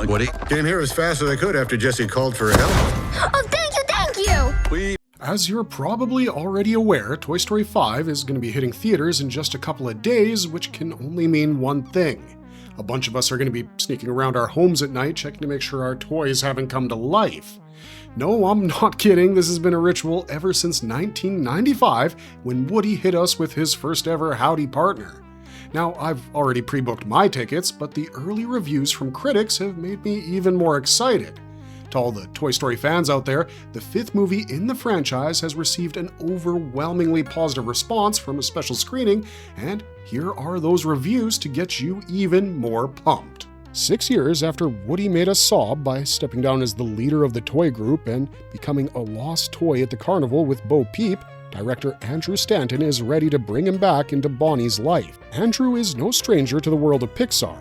Woody? Came here as fast as I could after Jesse called for help. Oh, thank you! As you're probably already aware, Toy Story 5 is going to be hitting theaters in just a couple of days, which can only mean one thing. A bunch of us are going to be sneaking around our homes at night, checking to make sure our toys haven't come to life. No, I'm not kidding. This has been a ritual ever since 1995, when Woody hit us with his first ever Howdy partner. Now, I've already pre-booked my tickets, but the early reviews from critics have made me even more excited. To all the Toy Story fans out there, the fifth movie in the franchise has received an overwhelmingly positive response from a special screening, and here are those reviews to get you even more pumped. 6 years after Woody made us sob by stepping down as the leader of the toy group and becoming a lost toy at the carnival with Bo Peep, director Andrew Stanton is ready to bring him back into Bonnie's life. Andrew is no stranger to the world of Pixar.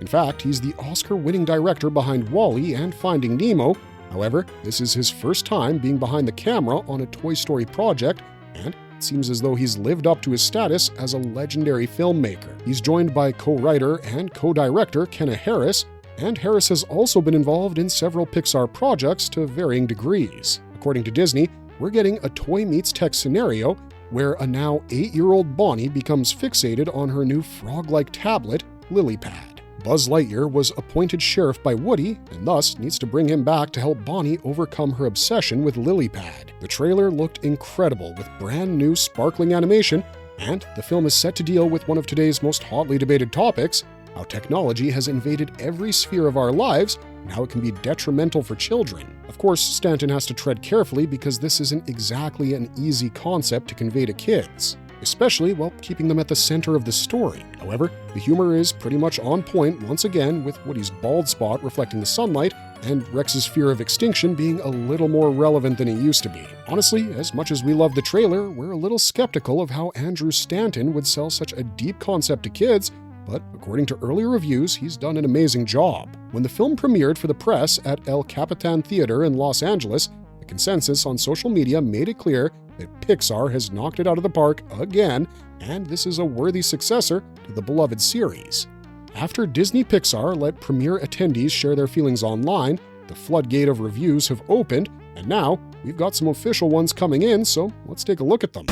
In fact, he's the Oscar-winning director behind WALL-E and Finding Nemo. However, this is his first time being behind the camera on a Toy Story project, and it seems as though he's lived up to his status as a legendary filmmaker. He's joined by co-writer and co-director Kenna Harris, and Harris has also been involved in several Pixar projects to varying degrees. According to Disney, we're getting a toy meets tech scenario where a now 8-year-old Bonnie becomes fixated on her new frog-like tablet, LilyPad. Buzz Lightyear was appointed sheriff by Woody and thus needs to bring him back to help Bonnie overcome her obsession with LilyPad. The trailer looked incredible with brand new sparkling animation, and the film is set to deal with one of today's most hotly debated topics, how technology has invaded every sphere of our lives and how it can be detrimental for children. Of course, Stanton has to tread carefully because this isn't exactly an easy concept to convey to kids, especially while keeping them at the center of the story. However, the humor is pretty much on point once again, with Woody's bald spot reflecting the sunlight and Rex's fear of extinction being a little more relevant than it used to be. Honestly, as much as we love the trailer, we're a little skeptical of how Andrew Stanton would sell such a deep concept to kids, but according to early reviews, he's done an amazing job. When the film premiered for the press at El Capitan Theater in Los Angeles, the consensus on social media made it clear that Pixar has knocked it out of the park again, and this is a worthy successor to the beloved series. After Disney Pixar let premiere attendees share their feelings online, the floodgate of reviews have opened, and now we've got some official ones coming in, so let's take a look at them.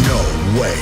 No way.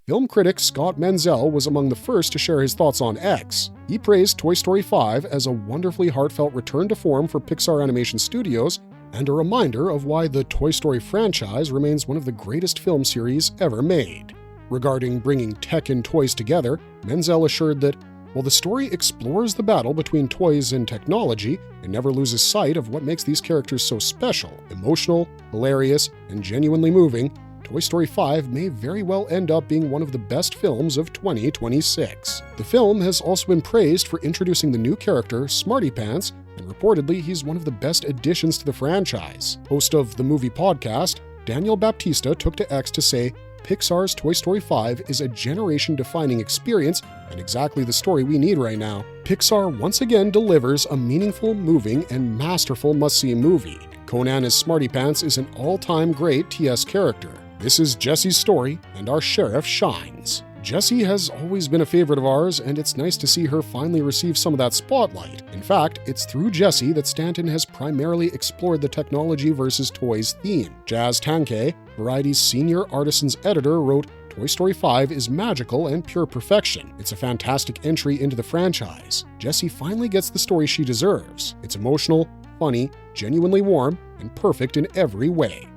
Film critic Scott Menzel was among the first to share his thoughts on X. He praised Toy Story 5 as a wonderfully heartfelt return to form for Pixar Animation Studios and a reminder of why the Toy Story franchise remains one of the greatest film series ever made. Regarding bringing tech and toys together, Menzel assured that while the story explores the battle between toys and technology, it never loses sight of what makes these characters so special, emotional, hilarious, and genuinely moving. Toy Story 5 may very well end up being one of the best films of 2026. The film has also been praised for introducing the new character, Smarty Pants, and reportedly he's one of the best additions to the franchise. Host of the movie podcast, Daniel Baptista took to X to say, Pixar's Toy Story 5 is a generation-defining experience and exactly the story we need right now. Pixar once again delivers a meaningful, moving, and masterful must-see movie. Conan as Smarty Pants is an all-time great TS character. This is Jessie's story, and our sheriff shines. Jessie has always been a favorite of ours, and it's nice to see her finally receive some of that spotlight. In fact, it's through Jessie that Stanton has primarily explored the technology versus toys theme. Jazz Tankei, Variety's senior artisans editor, wrote, Toy Story 5 is magical and pure perfection. It's a fantastic entry into the franchise. Jessie finally gets the story she deserves. It's emotional, funny, genuinely warm, and perfect in every way.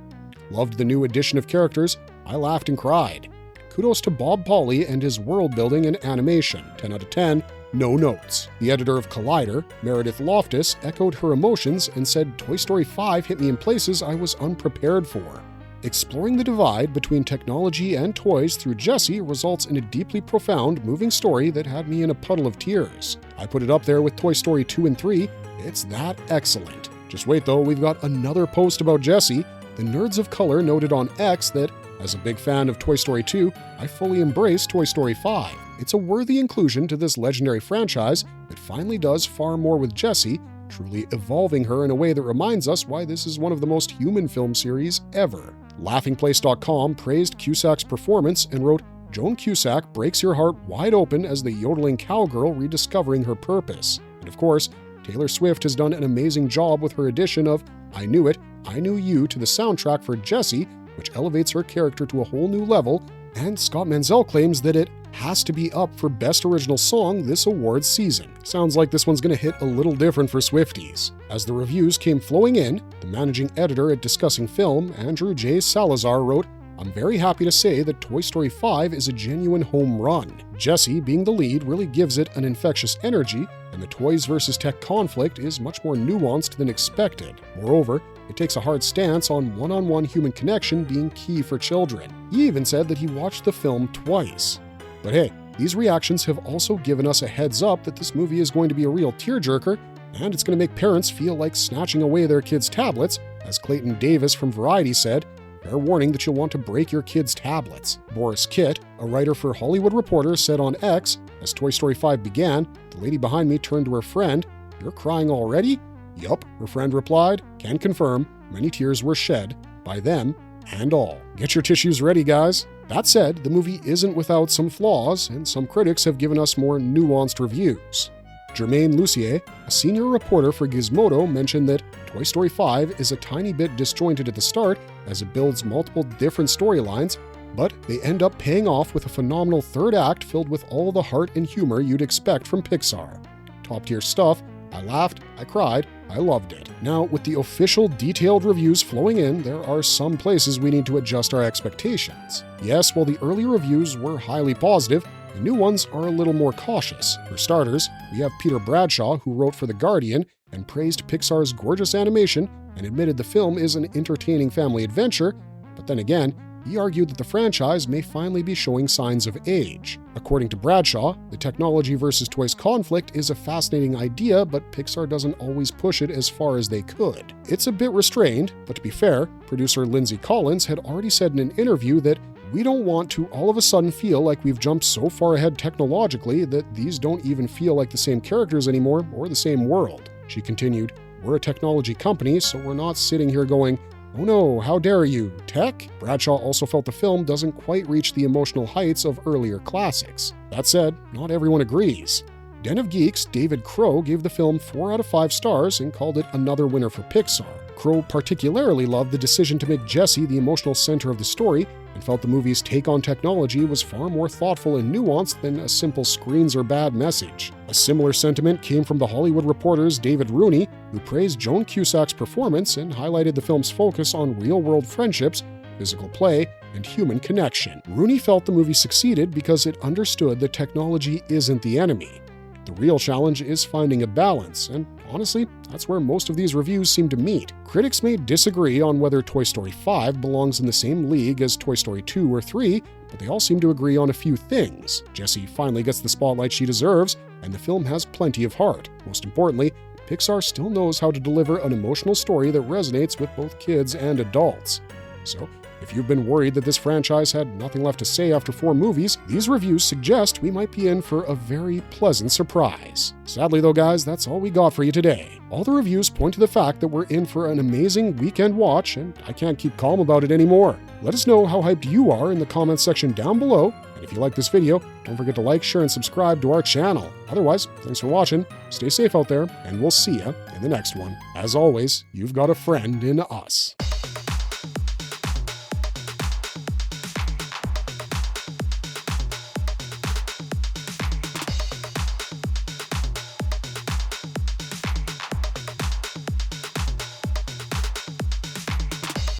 Loved the new addition of characters. I laughed and cried. Kudos to Bob Pauly and his world building and animation. 10 out of 10, no notes. The editor of Collider, Meredith Loftus, echoed her emotions and said Toy Story 5 hit me in places I was unprepared for. Exploring the divide between technology and toys through Jessie results in a deeply profound, moving story that had me in a puddle of tears. I put it up there with Toy Story 2 and 3. It's that excellent. Just wait though, we've got another post about Jessie. The Nerds of Color noted on X that, as a big fan of Toy Story 2, I fully embrace Toy Story 5. It's a worthy inclusion to this legendary franchise that finally does far more with Jessie, truly evolving her in a way that reminds us why this is one of the most human film series ever. LaughingPlace.com praised Cusack's performance and wrote, Joan Cusack breaks your heart wide open as the yodeling cowgirl rediscovering her purpose. And of course, Taylor Swift has done an amazing job with her addition of I Knew It, I Knew You to the soundtrack for Jessie, which elevates her character to a whole new level, and Scott Menzel claims that it has to be up for Best Original Song this awards season. Sounds like this one's going to hit a little different for Swifties. As the reviews came flowing in, the managing editor at Discussing Film, Andrew J. Salazar, wrote, I'm very happy to say that Toy Story 5 is a genuine home run. Jessie, being the lead, really gives it an infectious energy, and the toys versus tech conflict is much more nuanced than expected. Moreover, it takes a hard stance on one-on-one human connection being key for children. He even said that he watched the film twice. But hey, these reactions have also given us a heads up that this movie is going to be a real tearjerker, and it's going to make parents feel like snatching away their kids' tablets, as Clayton Davis from Variety said, fair warning that you'll want to break your kids' tablets. Boris Kitt, a writer for Hollywood Reporter, said on X, as Toy Story 5 began, the lady behind me turned to her friend, "You're crying already?" "Yup," her friend replied. "Can confirm, many tears were shed by them and all." Get your tissues ready, guys. That said, the movie isn't without some flaws, and some critics have given us more nuanced reviews. Germaine Lucier, a senior reporter for Gizmodo, mentioned that Toy Story 5 is a tiny bit disjointed at the start as it builds multiple different storylines, but they end up paying off with a phenomenal third act filled with all the heart and humor you'd expect from Pixar. Top-tier stuff. I laughed, I cried, I loved it. Now, with the official detailed reviews flowing in, there are some places we need to adjust our expectations. Yes, while the early reviews were highly positive, the new ones are a little more cautious. For starters, we have Peter Bradshaw, who wrote for The Guardian and praised Pixar's gorgeous animation and admitted the film is an entertaining family adventure, but then again, he argued that the franchise may finally be showing signs of age. According to Bradshaw, the technology versus toys conflict is a fascinating idea, but Pixar doesn't always push it as far as they could. It's a bit restrained, but to be fair, producer Lindsay Collins had already said in an interview that we don't want to all of a sudden feel like we've jumped so far ahead technologically that these don't even feel like the same characters anymore or the same world. She continued, "We're a technology company, so we're not sitting here going, 'Oh no, how dare you, tech?'" Bradshaw also felt the film doesn't quite reach the emotional heights of earlier classics. That said, not everyone agrees. Den of Geeks' David Crow gave the film 4 out of 5 stars and called it another winner for Pixar. Crow particularly loved the decision to make Jessie the emotional center of the story and felt the movie's take on technology was far more thoughtful and nuanced than a simple screens are bad message. A similar sentiment came from The Hollywood Reporter's David Rooney, who praised Joan Cusack's performance and highlighted the film's focus on real-world friendships, physical play, and human connection. Rooney felt the movie succeeded because it understood that technology isn't the enemy. The real challenge is finding a balance, and honestly, that's where most of these reviews seem to meet. Critics may disagree on whether Toy Story 5 belongs in the same league as Toy Story 2 or 3, but they all seem to agree on a few things. Jessie finally gets the spotlight she deserves, and the film has plenty of heart. Most importantly, Pixar still knows how to deliver an emotional story that resonates with both kids and adults. So, if you've been worried that this franchise had nothing left to say after 4 movies, these reviews suggest we might be in for a very pleasant surprise. Sadly though, guys, that's all we got for you today. All the reviews point to the fact that we're in for an amazing weekend watch, and I can't keep calm about it anymore. Let us know how hyped you are in the comments section down below, and if you like this video, don't forget to like, share, and subscribe to our channel. Otherwise, thanks for watching, stay safe out there, and we'll see ya in the next one. As always, you've got a friend in us.